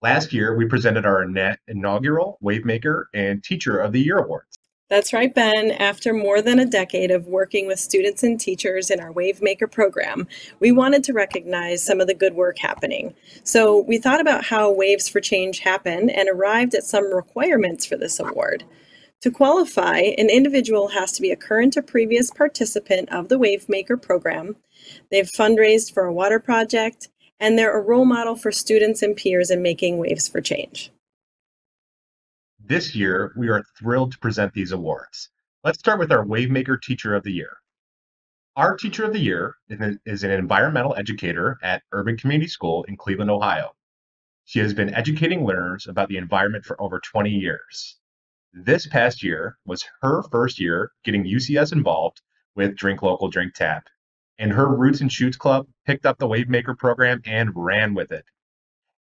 Last year, we presented our inaugural Wavemaker and Teacher of the Year awards. That's right, Ben. After more than a decade of working with students and teachers in our Wavemaker program, we wanted to recognize some of the good work happening. So we thought about how Waves for Change happen and arrived at some requirements for this award. To qualify, an individual has to be a current or previous participant of the Wavemaker program. They've fundraised for a water project, and they're a role model for students and peers in making waves for change. This year, we are thrilled to present these awards. Let's start with our Wavemaker Teacher of the Year. Our Teacher of the Year is an environmental educator at Urban Community School in Cleveland, Ohio. She has been educating learners about the environment for over 20 years. This past year was her first year getting UCS involved with Drink Local, Drink Tap, and her Roots and Shoots Club picked up the Wavemaker program and ran with it.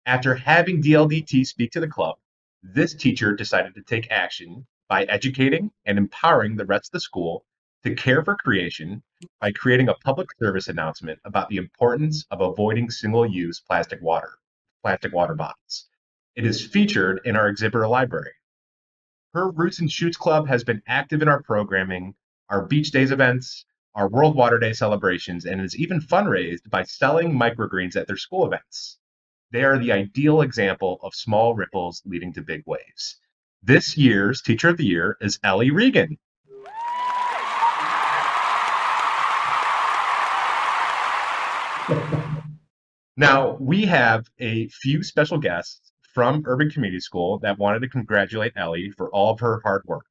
After having DLDT speak to the club, this teacher decided to take action by educating and empowering the rest of the school to care for creation by creating a public service announcement about the importance of avoiding single-use plastic water bottles. It is featured in our exhibitor library. Her Roots and Shoots Club has been active in our programming, our Beach Days events, our World Water Day celebrations, and is even fundraised by selling microgreens at their school events. They are the ideal example of small ripples leading to big waves. This year's Teacher of the Year is Ellie Reagan. Now, we have a few special guests from Urban Community School that wanted to congratulate Ellie for all of her hard work.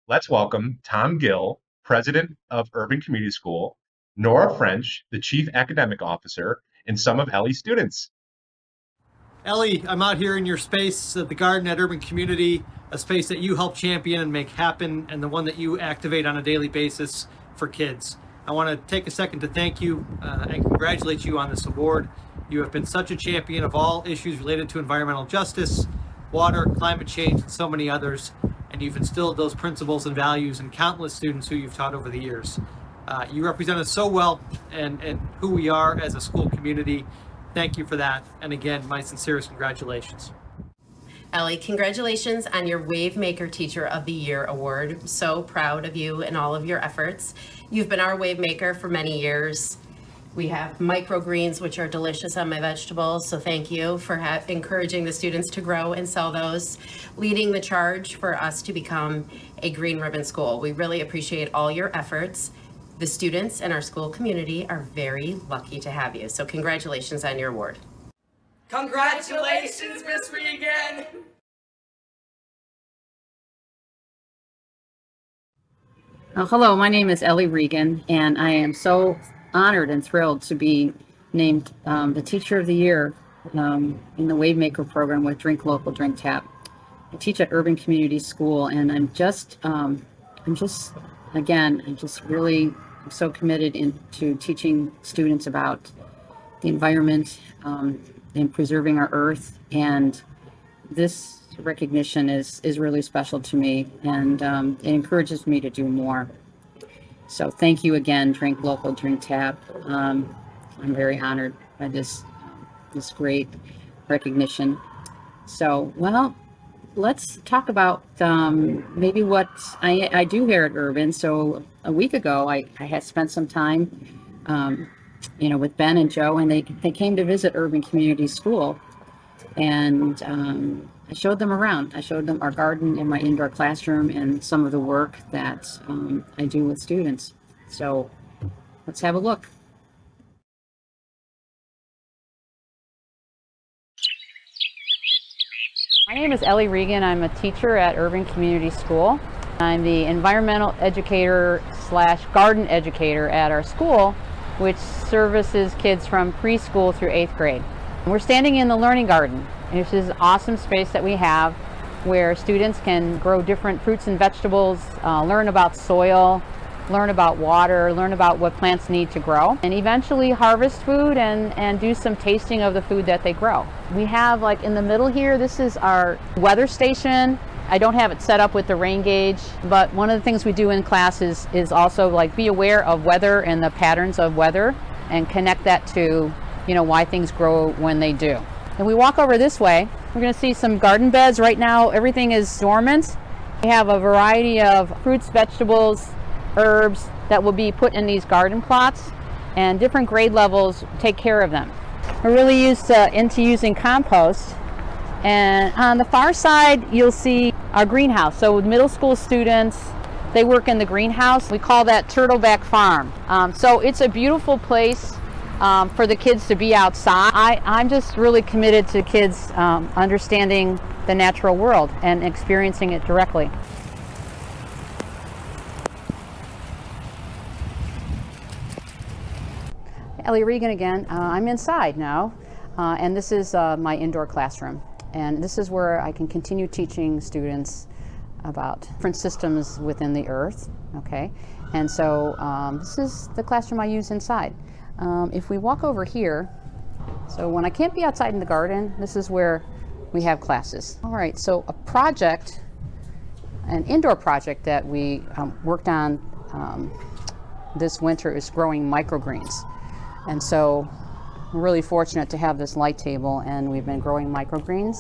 Let's welcome Tom Gill, President of Urban Community School, Nora French, the Chief Academic Officer, and some of Ellie's students. Ellie, I'm out here in your space at the garden at Urban Community, a space that you help champion and make happen, and the one that you activate on a daily basis for kids. I want to take a second to thank you and congratulate you on this award. You have been such a champion of all issues related to environmental justice, water, climate change, and so many others, and you've instilled those principles and values in countless students who you've taught over the years. You represent us so well and who we are as a school community. Thank you for that. And again, my sincerest congratulations. Ellie, congratulations on your Wavemaker Teacher of the Year award. I'm so proud of you and all of your efforts. You've been our Wavemaker for many years. We have microgreens, which are delicious on my vegetables, so thank you for encouraging the students to grow and sell those, leading the charge for us to become a Green Ribbon School. We really appreciate all your efforts. The students and our school community are very lucky to have you, so congratulations on your award. Congratulations, Miss Reagan! Hello, my name is Ellie Reagan, and I am so honored and thrilled to be named the Teacher of the Year in the Wavemaker program with Drink Local, Drink Tap. I teach at Urban Community School, and I'm so committed to teaching students about the environment and preserving our earth, and this recognition is really special to me, and it encourages me to do more. So thank you again, Drink Local, Drink Tap. I'm very honored by this great recognition. So, well, let's talk about maybe what I do here at Urban. So a week ago, I had spent some time, with Ben and Joe, and they came to visit Urban Community School, and I showed them around. I showed them our garden and my indoor classroom and some of the work that I do with students. So let's have a look. My name is Ellie Reagan. I'm a teacher at Urban Community School. I'm the environmental educator / garden educator at our school, which services kids from preschool through 8th grade. We're standing in the learning garden. This is an awesome space that we have where students can grow different fruits and vegetables, learn about soil, learn about water, learn about what plants need to grow, and eventually harvest food and do some tasting of the food that they grow. We have, like in the middle here, this is our weather station. I don't have it set up with the rain gauge, but one of the things we do in class is also like be aware of weather and the patterns of weather and connect that to, why things grow when they do. And we walk over this way, We're going to see some garden beds. Right now everything is dormant. We have a variety of fruits, vegetables, herbs that will be put in these garden plots, and different grade levels take care of them. We're really into using compost, and on the far side you'll see our greenhouse. So with middle school students, they work in the greenhouse. We call that Turtleback Farm. So it's a beautiful place for the kids to be outside. I'm just really committed to kids understanding the natural world and experiencing it directly. Ellie Reagan again. I'm inside now, and this is my indoor classroom. And this is where I can continue teaching students about different systems within the earth, okay? And so this is the classroom I use inside. If we walk over here, so when I can't be outside in the garden, this is where we have classes. All right, so a project, an indoor project that we worked on this winter is growing microgreens. And so we're really fortunate to have this light table, and we've been growing microgreens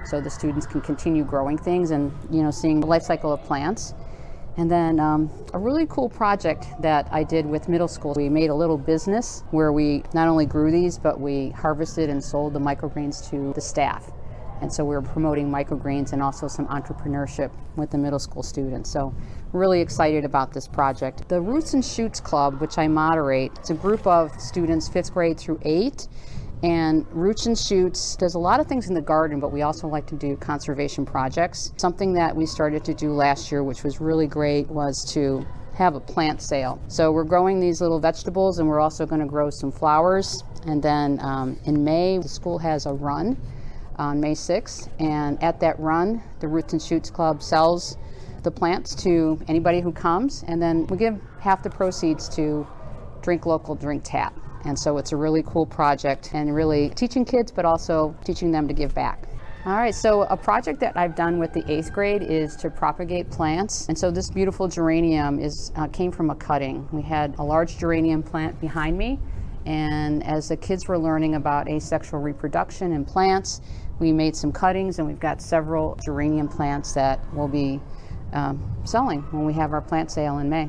so the students can continue growing things and, you know, seeing the life cycle of plants. And then a really cool project that I did with middle school, we made a little business where we not only grew these, but we harvested and sold the microgreens to the staff. And so we were promoting microgreens and also some entrepreneurship with the middle school students. So really excited about this project. The Roots and Shoots Club, which I moderate, it's a group of students 5th grade through 8. And Roots and Shoots does a lot of things in the garden, but we also like to do conservation projects. Something that we started to do last year, which was really great, was to have a plant sale. So we're growing these little vegetables, and we're also going to grow some flowers. And then in May, the school has a run on May 6th, and at that run, the Roots and Shoots Club sells the plants to anybody who comes, and then we give half the proceeds to Drink Local, Drink Tap. And so it's a really cool project, and really teaching kids, but also teaching them to give back. All right, so a project that I've done with the 8th grade is to propagate plants. And so this beautiful geranium came from a cutting. We had a large geranium plant behind me, and as the kids were learning about asexual reproduction in plants, we made some cuttings, and we've got several geranium plants that we'll be selling when we have our plant sale in May.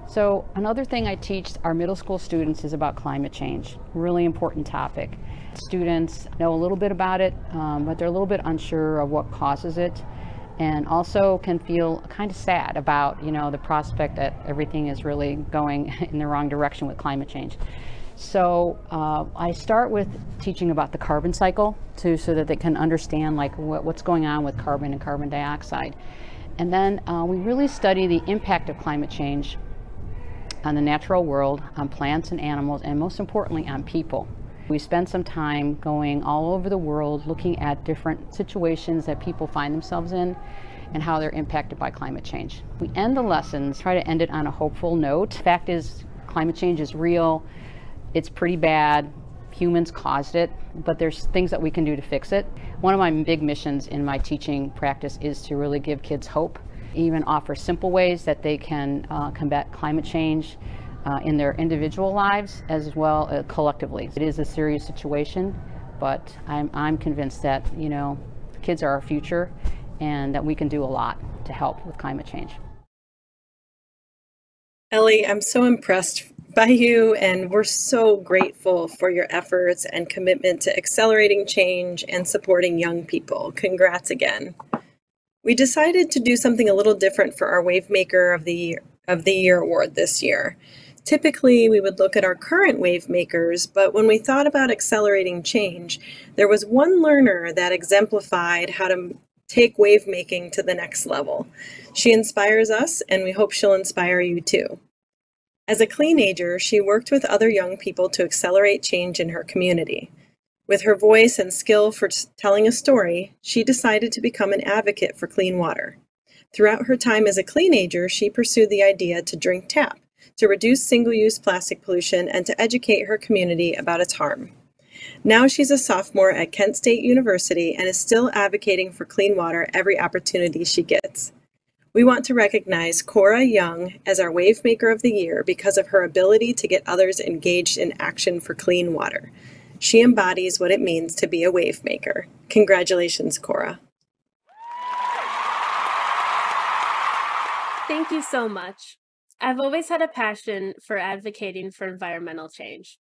So another thing I teach our middle school students is about climate change. Really important topic. Students know a little bit about it, but they're a little bit unsure of what causes it, and also can feel kind of sad about, you know, the prospect that everything is really going in the wrong direction with climate change. So I start with teaching about the carbon cycle so that they can understand like what's going on with carbon and carbon dioxide. And then we really study the impact of climate change on the natural world, on plants and animals, and most importantly on people. We spend some time going all over the world looking at different situations that people find themselves in and how they're impacted by climate change. We end the lessons, try to end it on a hopeful note. Fact is, climate change is real. It's pretty bad. Humans caused it, but there's things that we can do to fix it. One of my big missions in my teaching practice is to really give kids hope, even offer simple ways that they can combat climate change in their individual lives as well collectively. It is a serious situation, but I'm convinced that, you know, kids are our future and that we can do a lot to help with climate change. Ellie, I'm so impressed by you, and we're so grateful for your efforts and commitment to accelerating change and supporting young people. Congrats again. We decided to do something a little different for our Wavemaker of the Year award this year. Typically, we would look at our current Wavemakers, but when we thought about accelerating change, there was one learner that exemplified how to take wavemaking to the next level. She inspires us, and we hope she'll inspire you too. As a cleanager, she worked with other young people to accelerate change in her community. With her voice and skill for telling a story, she decided to become an advocate for clean water. Throughout her time as a cleanager, she pursued the idea to drink tap, to reduce single-use plastic pollution, and to educate her community about its harm. Now she's a sophomore at Kent State University and is still advocating for clean water every opportunity she gets. We want to recognize Cora Young as our Wavemaker of the Year because of her ability to get others engaged in action for clean water. She embodies what it means to be a Wavemaker. Congratulations, Cora. Thank you so much. I've always had a passion for advocating for environmental change.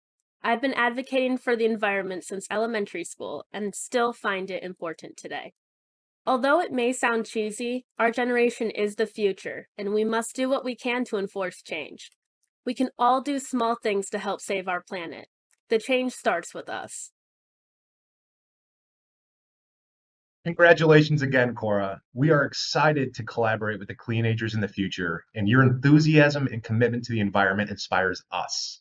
I've been advocating for the environment since elementary school and still find it important today. Although it may sound cheesy, our generation is the future, and we must do what we can to enforce change. We can all do small things to help save our planet. The change starts with us. Congratulations again, Cora. We are excited to collaborate with the Cleanagers in the future, and your enthusiasm and commitment to the environment inspires us.